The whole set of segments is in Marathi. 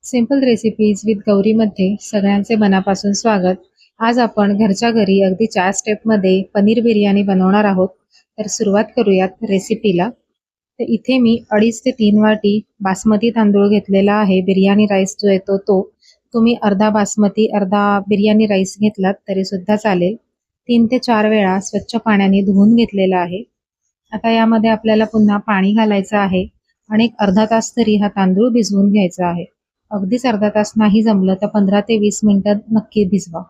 सिंपल रेसिपीज विथ गौरीमध्ये सगळ्यांचे मनापासून स्वागत. आज आपण घरच्या घरी अगदी 4 स्टेपमध्ये पनीर बिर्याणी बनवणार आहोत. तर सुरुवात करूयात रेसिपीला. तर इथे मी 2.5 ते 3 वाटी बासमती तांदूळ घेतलेला आहे. बिर्याणी राईस जो येतो तो. तुम्ही अर्धा बासमती अर्धा बिर्याणी राईस घेतलात तरी सुद्धा चालेल. 3 ते 4 वेळा स्वच्छ पाण्याने धुवून घेतलेला आहे. आता यामध्ये आपल्याला पुन्हा पाणी घालायचं आहे आणि एक अर्धा तास तरी हा तांदूळ भिजवून घ्यायचा आहे. अगदीच अर्धा तास नाही जमलं तर 15 ते 20 मिनिटं नक्की भिजवा.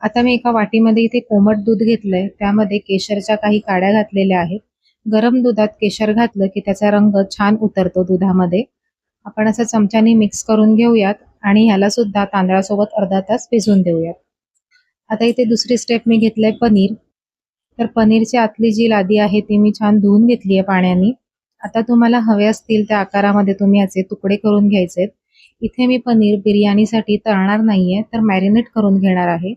आता मी एका वाटीमध्ये इथे कोमट दूध घेतलंय. त्यामध्ये केशरच्या काही काड्या घातलेल्या आहेत. गरम दुधात केशर घातलं की त्याचा रंग छान उतरतो दुधामध्ये. आपण असं चमच्याने मिक्स करून घेऊयात आणि ह्याला सुद्धा तांदळासोबत अर्धा तास भिजवून देऊयात. आता इथे दुसरी स्टेप मी घेतलंय पनीर. तर पनीरची आतली जी लादी आहे ती मी छान धुवून घेतली आहे पाण्याने. आता तुम्हाला हवे असतील त्या आकारामध्ये तुम्ही याचे तुकडे करून घ्यायचे. इथे मी पनीर बिर्याणीसाठी तळणार नाहीये तर मॅरिनेट करून घेणार आहे.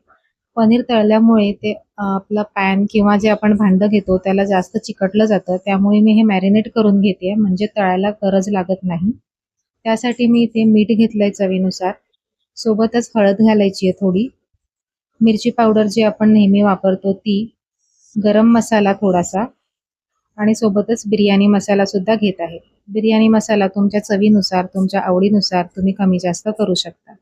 पनीर तळल्यामुळे ते आपलं पॅन किंवा जे आपण भांडं घेतो त्याला जास्त चिकटलं जातं. त्यामुळे मी हे मॅरिनेट करून घेते म्हणजे तळायला गरज लागत नाही. त्यासाठी मी इथे मीठ घेतलंय चवीनुसार. सोबतच हळद घालायची आहे थोडी. मिरची पावडर जी आपण नेहमी वापरतो ती. गरम मसाला थोडासा आणि सोबतच बिर्याणी मसाला सुद्धा घेत आहे. बिर्याणी मसाला तुमच्या चवीनुसार तुमच्या आवडीनुसार तुम्ही कमी जास्त करू शकता.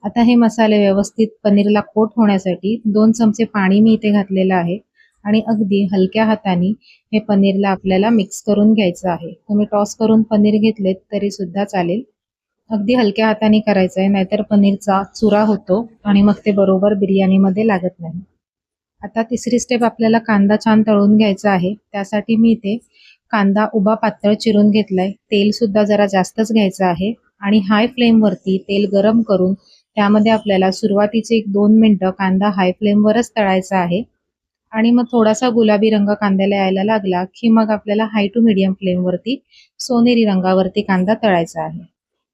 आता हे मसाले व्यवस्थित पनीरला कोट होण्यासाठी 2 चमचे पाणी मी इथे घातलेलं आहे आणि अगदी हलक्या हाताने हे पनीरला आपल्याला मिक्स करून घ्यायचं आहे. तुम्ही टॉस करून पनीर घेतलेत तरी सुद्धा चालेल. अगदी हलक्या हाताने करायचं आहे नाहीतर पनीरचा चुरा होतो आणि मग ते बरोबर बिर्याणीमध्ये लागत नाही. आता तिसरी स्टेप आपल्याला कांदा छान तळून घ्यायचा आहे. त्यासाठी मी इथे कांदा उभा पातळ चिरून घेतलाय. तेल सुद्धा जरा जास्तच घ्यायचं आहे आणि हाय फ्लेमवरती तेल गरम करून त्यामध्ये आपल्याला सुरुवातीचे 1-2 मिनिटं कांदा हाय फ्लेमवरच तळायचा आहे आणि मग थोडासा गुलाबी रंग कांद्याला यायला लागला की मग आपल्याला हाय टू मीडियम फ्लेमवरती सोनेरी रंगावरती कांदा तळायचा आहे.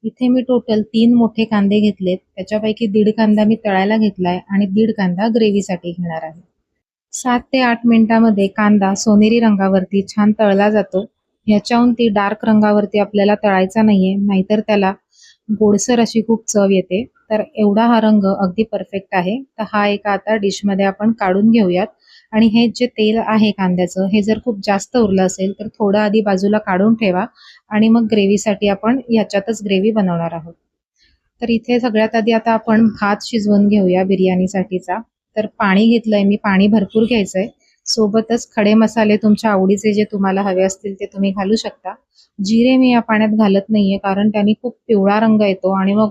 इथे मी टोटल 3 मोठे कांदे घेतलेत. त्याच्यापैकी 1.5 कांदा मी तळायला घेतलाय आणि 1.5 कांदा ग्रेव्हीसाठी घेणार आहे. 7 ते 8 मिनिटांमध्ये कांदा सोनेरी रंगावरती छान तळला जातो. ह्याच्याहून ती डार्क रंगावरती आपल्याला तळायचा नाहीये नाहीतर त्याला गोडसर अशी खूप चव येते. तर एवढा हा रंग अगदी परफेक्ट आहे. तर हा एका आता डिशमध्ये आपण काढून घेऊयात आणि हे जे तेल आहे कांद्याचं हे जर खूप जास्त उरलं असेल तर थोडं आधी बाजूला काढून ठेवा आणि मग ग्रेव्हीसाठी आपण ह्याच्यातच ग्रेव्ही बनवणार आहोत. तर इथे सगळ्यात आधी आता आपण भात शिजवून घेऊया बिर्याणीसाठीचा. तर पाणी घेतलंय मी. पाणी भरपूर घ्यायचंय. सोबतच खडे मसाले तुमच्या आवडीचे जे तुम्हाला हवे असतील ते तुम्ही घालू शकता. जिरे मी या पाण्यात घालत नाहीये कारण त्याने खूप पिवळा रंग येतो आणि मग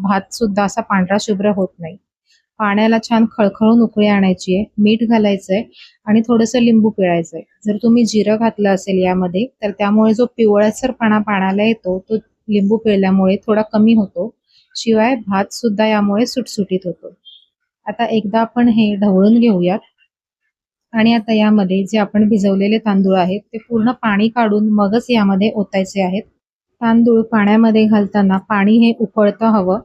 भात सुद्धा असा पांढरा शुभ्र होत नाही. पाण्याला छान खळखळून उकळी आणायची आहे. मीठ घालायचंय आणि थोडंसं लिंबू पिळायचंय. जर तुम्ही जिरं घातलं असेल यामध्ये तर त्यामुळे जो पिवळसरपणा पाण्याला येतो तो लिंबू पिळल्यामुळे थोडा कमी होतो. शिवाय भात सुद्धा यामुळे सुटसुटीत होतो. आता एकदा आपण हे ढवळून घेऊयात आणि आता यामध्ये जे आपण भिजवलेले तांदूळ आहेत ते पूर्ण पाणी काढून मगच यामध्ये ओतायचे आहेत. तांदूळ पाण्यामध्ये घालताना पाणी हे उकळतं हवं.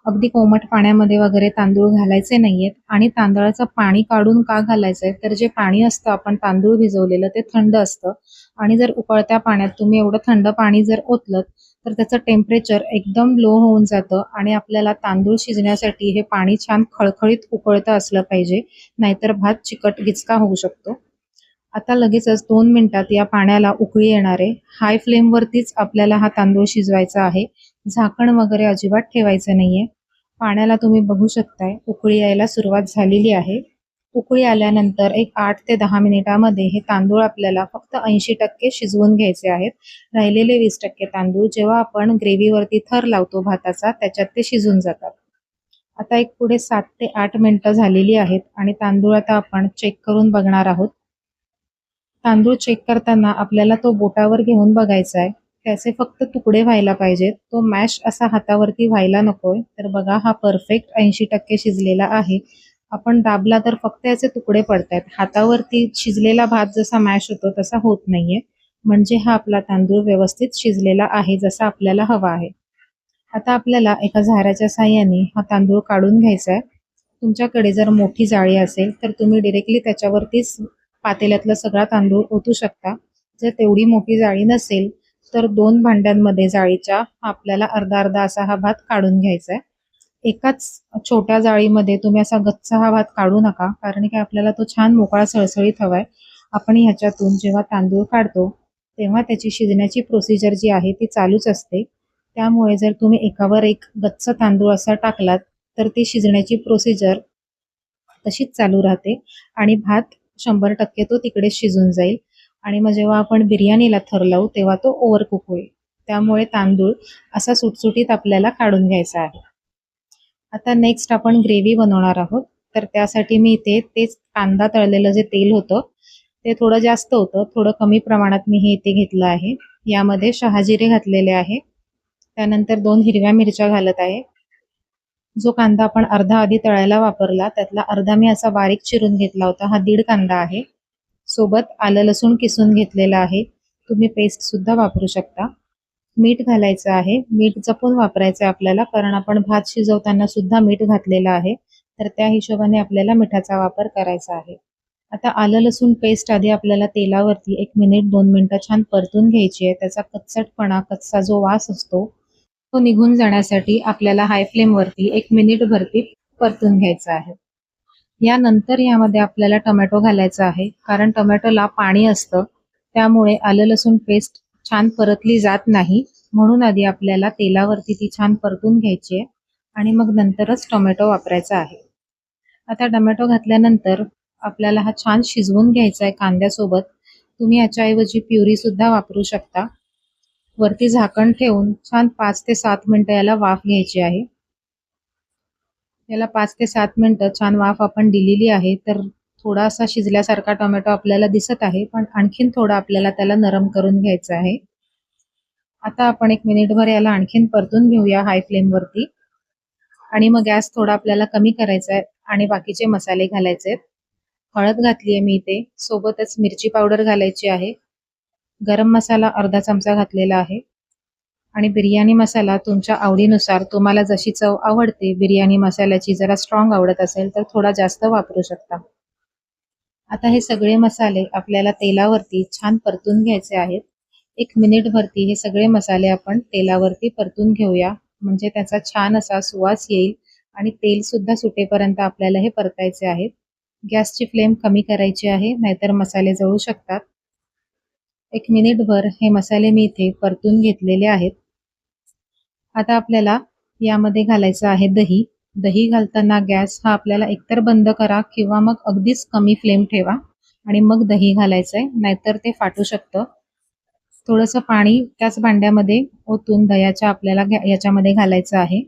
अगदी कोमट पाण्यामध्ये वगैरे तांदूळ घालायचे नाहीयेत आणि तांदळाचं पाणी काढून का घालायचंय तर जे पाणी असतं आपण तांदूळ भिजवलेलं ते थंड असतं आणि जर उकळत्या पाण्यात तुम्ही एवढं थंड पाणी जर ओतलं तर त्याचं टेम्परेचर एकदम लो होऊन जातं आणि आपल्याला तांदूळ शिजण्यासाठी हे पाणी छान खळखळीत उकळतं असलं पाहिजे नाहीतर भात चिकट गिचका होऊ शकतो. आता लगेचच 2 मिनिटात या पाण्याला उकळी येणार आहे. हाय फ्लेमवरतीच आपल्याला हा तांदूळ शिजवायचा आहे. झाकण वगैरे अजिबात ठेवायचं नाहीये. पाण्याला तुम्ही बघू शकताय उकळी यायला सुरुवात झालेली आहे. उकळी आल्यानंतर एक 8 ते 10 मिनिटांमध्ये हे तांदूळ आपल्याला फक्त 80% शिजवून घ्यायचे आहेत. राहिलेले 20% तांदूळ जेव्हा आपण ग्रेव्हीवरती थर लावतो भाताचा त्याच्यात ते शिजून जातात. आता एक पुढे 7 ते 8 मिनिटं झालेली आहेत आणि तांदूळ आता आपण चेक करून बघणार आहोत. तांदूळ चेक करताना आपल्याला तो बोटावर घेऊन बघायचा आहे. त्याचे फक्त तुकडे व्हायला पाहिजेत. तो मॅश असा हातावरती व्हायला नकोय. तर बघा हा परफेक्ट 80% शिजलेला आहे. आपण दाबला तर फक्त याचे तुकडे पडतायत. हातावरती शिजलेला भात जसा मॅश होतो तसा होत नाहीये. म्हणजे हा आपला तांदूळ व्यवस्थित शिजलेला आहे जसा आपल्याला हवा आहे. आता आपल्याला एका झाऱ्याच्या साहाय्याने हा तांदूळ काढून घ्यायचा आहे. तुमच्याकडे जर मोठी जाळी असेल तर तुम्ही डायरेक्टली त्याच्यावरतीच पातेल्यातला सगळा तांदूळ ओतू शकता. जर तेवढी मोठी जाळी नसेल तर 2 भांड्यांमध्ये जाळीच्या आपल्याला अर्धा अर्धा असा हा भात काढून घ्यायचा आहे. एकाच छोट्या जाळीमध्ये तुम्ही असा गच्च हा भात काढू नका, कारण की आपल्याला तो छान मोकळा सळसळीत हवाय. आपण ह्याच्यातून जेव्हा तांदूळ काढतो तेव्हा त्याची शिजण्याची प्रोसिजर जी आहे ती चालूच असते. त्यामुळे जर तुम्ही एकावर एक गच्च तांदूळ असा टाकलात तर ती शिजण्याची प्रोसिजर तशीच चालू राहते आणि भात 100% तो तिकडेच शिजून जाईल आणि मग जेव्हा आपण बिर्याणीला थर लावू तेव्हा तो ओव्हरकुक होईल. त्यामुळे तांदूळ असा सुटसुटीत आपल्याला काढून घ्यायचा आहे. आता नेक्स्ट आपण ग्रेव्ही बनवणार आहोत. तर त्यासाठी मी इथे तेच कांदा तळलेलं जे तेल होतं ते थोडं जास्त होतं, थोडं कमी प्रमाणात मी हे इथे घेतलं आहे. यामध्ये शहाजिरे घातलेले आहे. त्यानंतर 2 हिरव्या मिरच्या घालत आहे. जो कांदा आपण अर्धा आधी तळायला वापरला त्यातला अर्धा मी असा बारीक चिरून घेतला होता. हा 1.5 कांदा आहे. सोबत आलं लसूण किसून घेतलेलं आहे. तुम्ही पेस्ट सुद्धा वापरू शकता. मीठ घालायचं आहे. मीठ जपून वापरायचं आहे आपल्याला, कारण आपण भात शिजवताना सुद्धा मीठ घातलेलं आहे. तर त्या हिशोबाने आपल्याला मिठाचा वापर करायचा आहे. आता आलं लसूण पेस्ट आधी आपल्याला तेलावरती 1 मिनिट 2 मिनिटं छान परतून घ्यायची आहे. त्याचा कच्चटपणा, कच्चा जो वास असतो तो निघून जाण्यासाठी आपल्याला हाय फ्लेमवरती 1 मिनिट भरती परतून घ्यायचा आहे. यानंतर यामध्ये आपल्याला टोमॅटो घालायचा आहे, कारण टोमॅटोला पाणी असतं. त्यामुळे आलं लसूण पेस्ट छान परतली जात नाही. म्हणून आधी आपल्याला तेलावरती ती छान परतून घ्यायची आहे आणि मग नंतरच टोमॅटो वापरायचा आहे. आता टोमॅटो घातल्यानंतर आपल्याला हा छान शिजवून घ्यायचा आहे कांद्यासोबत. तुम्ही याच्याऐवजी प्युरी सुद्धा वापरू शकता. वरती झाकण ठेवून छान 5 ते 7 मिनिटं याला वाफ घ्यायची आहे. याला 5 ते 7 मिनिटं छान वाफ आपण दिलेली आहे. तर थोडासा शिजल्यासारखा टोमॅटो आपल्याला दिसत आहे, पण आणखीन थोडा आपल्याला त्याला नरम करून घ्यायचं आहे. आता आपण 1 मिनिटभर याला आणखीन परतून घेऊया हाय फ्लेमवरती आणि मग गॅस थोडा आपल्याला कमी करायचा आहे आणि बाकीचे मसाले घालायचे आहेत. हळद घातली आहे मी इथे, सोबतच मिरची पावडर घालायची आहे. गरम मसाला अर्धा चमचा घातलेला आहे आणि बिर्याणी मसाला तुमच्या आवडीनुसार, तुम्हाला जशी चव आवडते बिर्याणी मसाल्याची, जरा स्ट्रॉंग आवडत असेल तर थोडा जास्त वापरू शकता. आता हे सगळे मसाले आपल्याला तेलावरती छान परतून घ्यायचे आहेत. 1 मिनिटभरती हे सगळे मसाले आपण तेलावरती परतून घेऊया, म्हणजे त्याचा छान असा सुवास येईल आणि तेल सुद्धा सुटेपर्यंत आपल्याला हे परतायचे आहेत. गॅसची फ्लेम कमी करायची आहे, नाहीतर मसाले जळू शकतात. 1 मिनिटभर हे मसाले मी इथे परतून घेतलेले आहेत. आता आपल्याला यामध्ये घालायचं आहे दही. दही घालताना गॅस हा आपल्याला एकतर बंद करा किंवा मग अगदीच कमी फ्लेम ठेवा आणि मग दही घालायचंय, नाहीतर ते फाटू शकतं. थोडंसं पाणी त्याच भांड्यामध्ये ओतून दह्याच्या आपल्याला याच्यामध्ये घालायचं आहे.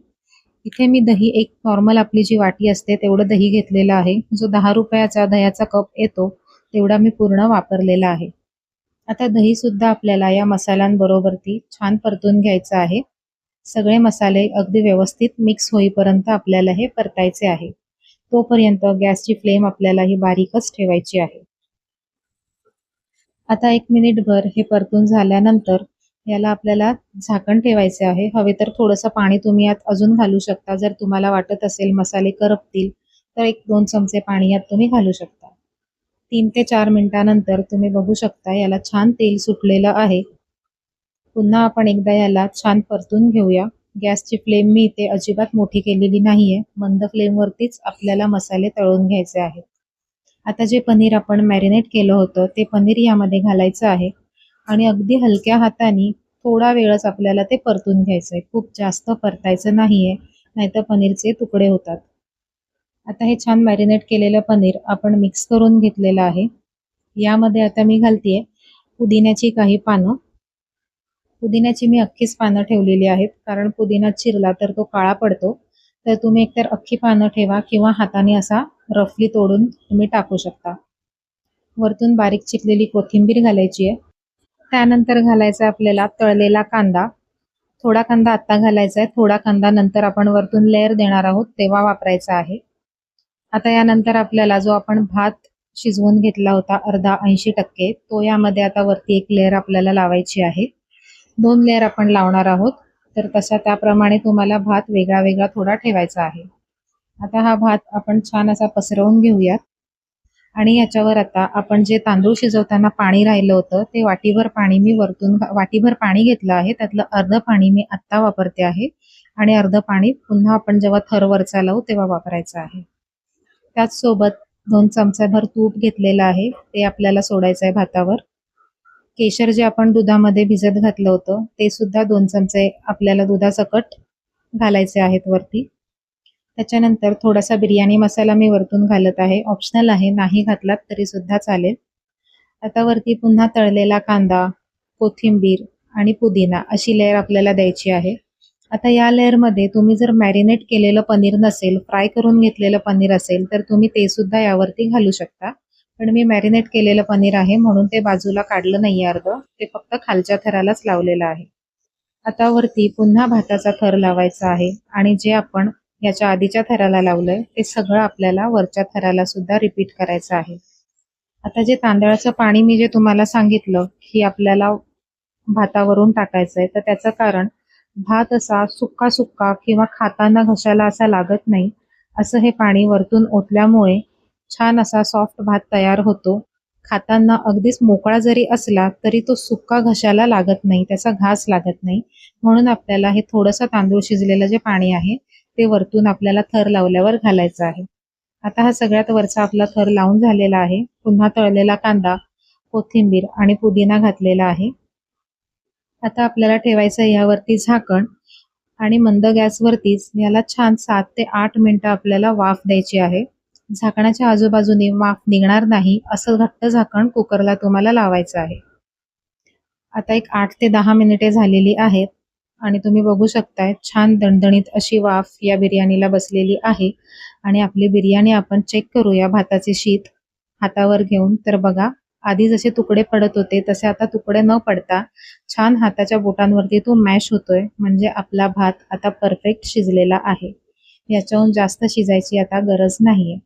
इथे मी दही एक नॉर्मल आपली जी वाटी असते तेवढं दही घेतलेलं आहे. जो 10 रुपयाचा दह्याचा कप येतो तेवढा मी पूर्ण वापरलेला आहे. आता दही सुद्धा आपल्याला या मसाल्यांबरोबरती छान परतून घ्यायचं आहे. सगळे मसाले अगदी व्यवस्थित मिक्स होईपर्यंत आपल्याला हे परतायचे आहे. तोपर्यंत गॅसची फ्लेम आपल्याला ही बारीकच ठेवायची आहे. आता 1 मिनिटभर हे परतून झाल्यानंतर याला आपल्याला झाकण ठेवायचे आहे. हवे तर थोडंसं पाणी तुम्ही यात अजून घालू शकता. जर तुम्हाला वाटत असेल मसाले करपतील तर 1-2 चमचे पाणी यात तुम्ही घालू शकता. 3 ते 4 मिनिटानंतर तुम्ही बघू शकता याला छान तेल सुटलेलं आहे. पुन्हा आपण एकदा याला छान परतून घेऊया. गॅसची फ्लेम मी इथे अजिबात मोठी केलेली नाहीये. मंद फ्लेमवरतीच आपल्याला मसाले तळून घ्यायचे आहेत. आता जे पनीर आपण मॅरिनेट केलं होतं ते पनीर यामध्ये घालायचं आहे आणि अगदी हलक्या हाताने थोडा वेळच आपल्याला ते परतून घ्यायचं आहे. खूप जास्त परतायचं नाहीये, नाहीतर पनीरचे तुकडे होतात. आता हे छान मॅरिनेट केलेलं पनीर आपण मिक्स करून घेतलेलं आहे. यामध्ये आता मी घालतेय पुदिन्याची काही पानं. पुदिन्याची मी अख्खीच पानं ठेवलेली आहेत, कारण पुदिना चिरला तर तो काळा पडतो. तर तुम्ही एकतर अख्खी पानं ठेवा किंवा हाताने असा रफली तोडून तुम्ही टाकू शकता. वरतून बारीक चिरलेली कोथिंबीर घालायची आहे. त्यानंतर घालायचा आपल्याला तळलेला कांदा. थोडा कांदा आत्ता घालायचा आहे, थोडा कांदा नंतर आपण वरतून लेयर देणार आहोत तेव्हा वापरायचा आहे. आता यानंतर आपल्याला जो आपण भात शिजवून घेतला होता अर्धा 80%, तो यामध्ये आता वरती एक लेयर आपल्याला लावायची आहे. 2 लेयर आपण लावणार आहोत, तर तसा त्याप्रमाणे तुम्हाला भात वेगळा वेगळा थोडा ठेवायचा आहे. आता हा भात आपण छान असा पसरवून घेऊयात आणि याच्यावर आता आपण जे तांदूळ शिजवताना पाणी राहिलं होतं ते वाटीभर पाणी मी वाटीभर पाणी घेतलं आहे. त्यातलं अर्ध पाणी मी आत्ता वापरते आहे आणि अर्ध पाणी पुन्हा आपण जेव्हा थर वरचा लावू तेव्हा वापरायचं आहे. त्याचसोबत 2 चमचाभर तूप घेतलेलं आहे, ते आपल्याला सोडायचं आहे भातावर. केशर जे आपण दुधामध्ये भिजत घातलं होतं ते सुद्धा 2 चमचे आपल्याला दुधासकट घालायचे आहेत वरती. त्याच्यानंतर थोडासा बिर्याणी मसाला मी वरतून घालत आहे, ऑप्शनल आहे, नाही घातलात तरी सुद्धा चालेल. आता वरती पुन्हा तळलेला कांदा, कोथिंबीर आणि पुदिना अशी लेयर आपल्याला द्यायची आहे. आता या लेयरमध्ये तुम्ही जर मॅरिनेट केलेलं पनीर नसेल, फ्राय करून घेतलेलं पनीर असेल तर तुम्ही ते सुद्धा यावरती घालू शकता. पण मी मॅरिनेट केलेलं पनीर आहे म्हणून ते बाजूला काढलं नाहीये अर्ध, ते फक्त खालच्या थरालाच लावलेलं आहे. आता वरती पुन्हा भाताचा थर लावायचा आहे आणि जे आपण याच्या आधीच्या थराला लावलंय ते सगळं आपल्याला वरच्या थराला सुद्धा रिपीट करायचं आहे. आता जे तांदळाचं पाणी मी जे तुम्हाला सांगितलं की आपल्याला भातावरून टाकायचंय, तर त्याचं कारण भात असा सुक्का सुक्का किंवा खाताना घशाला असा लागत नाही, असं हे पाणी वरतून ओतल्यामुळे छान असा सॉफ्ट भात तयार होतो. खाताना अगदीच मोकळा जरी असला तरी तो सुक्का घशाला लागत नाही, त्याचा घास लागत नाही. म्हणून आपल्याला हे थोडंसं तांदूळ शिजलेलं जे पाणी आहे ते वरतून आपल्याला थर लावल्यावर घालायचं आहे. आता हा सगळ्यात वरचा आपला थर लावून झालेला आहे. पुन्हा तळलेला कांदा, कोथिंबीर आणि पुदिना घातलेला आहे. आता आपल्याला ठेवायचं यावरती झाकण आणि मंद गॅसवरतीच याला छान 7 ते 8 मिनिटं आपल्याला वाफ द्यायची आहे. झाकणाच्या आजूबाजूने वाफ निघणार नाही असं घट्ट झाकण कुकरला तुम्हाला लावायचं आहे. आता एक 8 ते 10 मिनिटे झालेली आहेत आणि तुम्ही बघू शकताय छान दणदणीत अशी वाफ या बिर्याणीला बसलेली आहे. आणि आपली बिर्याणी आपण चेक करूया भाताचे शीत हातावर घेऊन. तर बघा, आधी जसे तुकडे पडत होते तसे आता तुकडे न पडता छान हाताच्या बोटांवरती तो मॅश होतोय, म्हणजे आपला भात आता परफेक्ट शिजलेला आहे. याच्याहून जास्त शिजायची आता गरज नाहीये.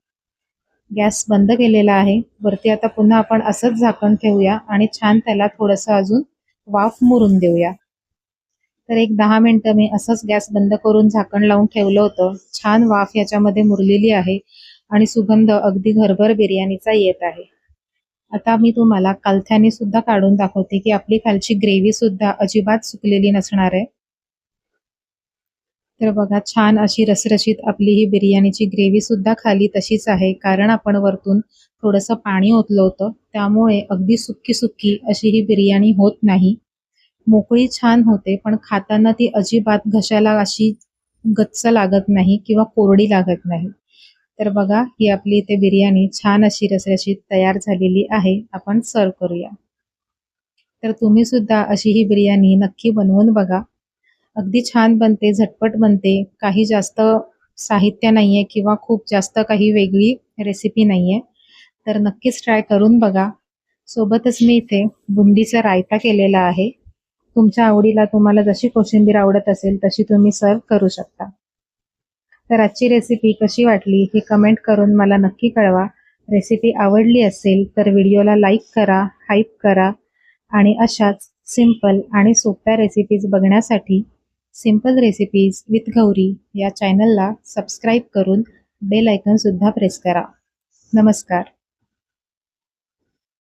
गॅस बंद केलेला आहे. वरती आता पुन्हा आपण असंच झाकण ठेवूया आणि छान त्याला थोडंसं अजून वाफ मुरून देऊया. तर एक 10 मिनिटं मी असंच गॅस बंद करून झाकण लावून ठेवलं होतं. छान वाफ याच्यामध्ये मुरलेली आहे आणि सुगंध अगदी घरभर बिर्याणीचा येत आहे. आता मी तुम्हाला कालथ्याने सुद्धा काढून दाखवते की आपली खालची ग्रेव्ही सुद्धा अजिबात सुकलेली नसणार आहे. तर बघा, छान अशी रसरशीत आपली ही बिर्याणीची ग्रेव्ही सुद्धा खाली तशीच आहे, कारण आपण वरतून थोडंसं पाणी ओतलं होतं, त्यामुळे अगदी सुक्की सुक्की अशी ही बिर्याणी होत नाही. मोकळी छान होते, पण खाताना ती अजिबात घशाला अशी गच्च लागत नाही किंवा कोरडी लागत नाही. तर बघा, ही आपली इथे बिर्याणी छान अशी रसरशीत तयार झालेली आहे. आपण सर्व करूया. तर तुम्ही सुद्धा अशी ही बिर्याणी नक्की बनवून बघा. अगदी छान बनते, झटपट बनते, काही जास्त साहित्य नाहीये किंवा खूप जास्त काही वेगळी रेसिपी नाहीये. तर नक्कीच ट्राय करून बघा. सोबतच मी इथे बुंदीचा रायता केलेला आहे. तुमच्या आवडीला तुम्हाला जशी कोशिंबीर आवडत असेल तशी तुम्ही सर्व करू शकता. तर आजची रेसिपी कशी वाटली हे कमेंट करून मला नक्की कळवा. रेसिपी आवडली असेल तर व्हिडिओला लाईक करा, हाईप करा आणि अशाच सिंपल आणि सोप्या रेसिपीज बघण्यासाठी सिंपल रेसिपीज विथ गौरी या चॅनलला सबस्क्राईब करून बेल आयकॉन सुद्धा प्रेस करा. नमस्कार.